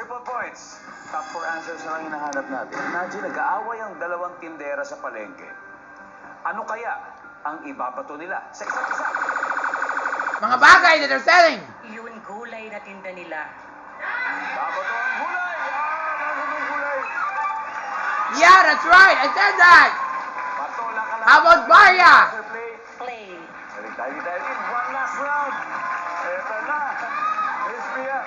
Triple points. Top 4 answers na lang hinahanap natin. Imagine, nag-aaway ang dalawang tindera sa palengke. Ano kaya ang ibabato nila sa isa't isa? Mga bagay that they're selling. Yun gulay na tinda nila. Babato ang gulay! Babato ang gulay! Yeah, that's right. I said that. Patola ka lang. How about Barya? Play. Play. Balik tayo in. One last round. Ito na. Miss Mia.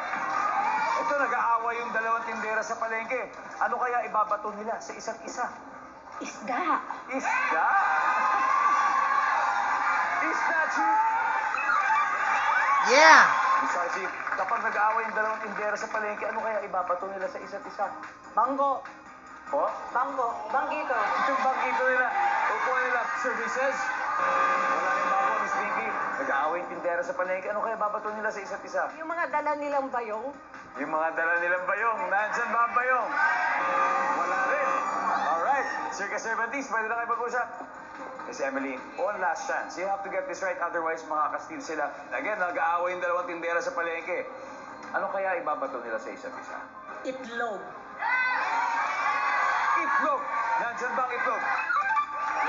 Ito, nag-aaway yung dalawang tindera sa palengke. Ano kaya ibabato nila sa isa't isa? Isda. Isda! Isda, Chief! Yeah. Isa, Chief. Kapag nag-aaway yung dalawang tindera sa palengke, ano kaya ibabato nila sa isa't isa? Banggo. Po? Banggo. Banggito. Yung bangkito nila. Upo nila. Services. Wala rin bago, Miss Vicky. Nag-aaway yung tindera sa palengke. Ano kaya babato nila sa isa't isa? Yung mga dala nilang bayong. Yung mga dala nilang bayong. Nandyan ba ang bayong? Wala rin. Alright. Circa Cervantes, pwede na kayo mag-usap. Miss Emily, one last chance. You have to get this right, otherwise makaka-steal sila. Again, nag-aaway yung dalawang tindera sa palengke. Ano kaya ibabato nila sa isa't isa? Itlog. Itlog! Nandyan ba ang itlog?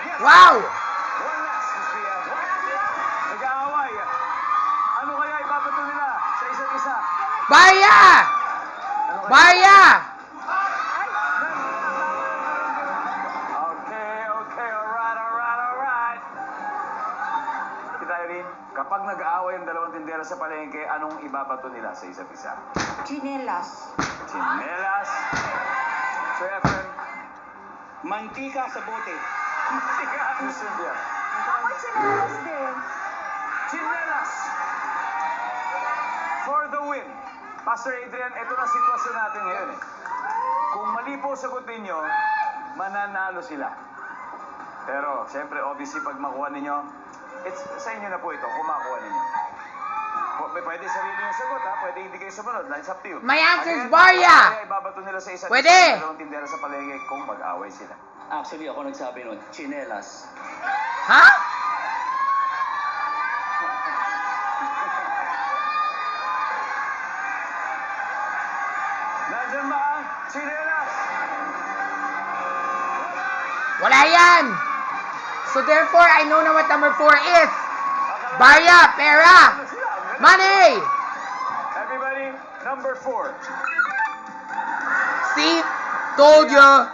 Yes! Wow. One last, Miss Pia. Nag-aaway. Ano kaya ibabato nila sa isa't isa? Barya. Ano kaya? Barya. Okay. Alright. Kita rin, kapag nag-aaway ang dalawang tindera sa palengke, anong ibabato nila sa isa't isa? Chinelas. Chinelas. Sir Efren. Mantika sa bote. Mantika. Miss Cynthia. Ako chinelas din. Chinelas. For the win. Pastor Adrian, ito na sitwasyon natin ngayon eh. Kung mali po sagot ninyo, mananalo sila. Pero, siyempre, obviously, pag makuha ninyo, it's sa inyo na po ito, kung makuha ninyo. Pwede sarili yung sagot, ha? Pwede hindi kayo sumunod. It's up to you. My answer is Again, Barya. Kaya ibabato nila sa isa't Pwede. isa, dalawang tindera sa palengke kung mag-away sila. Actually, ako nagsabi nun, chinelas. Ha? Nandiyan ba ang chinelas? Wala yan. So therefore, I know na what number 4 is. Barya, pera, money. Everybody, number 4. See? Told ya.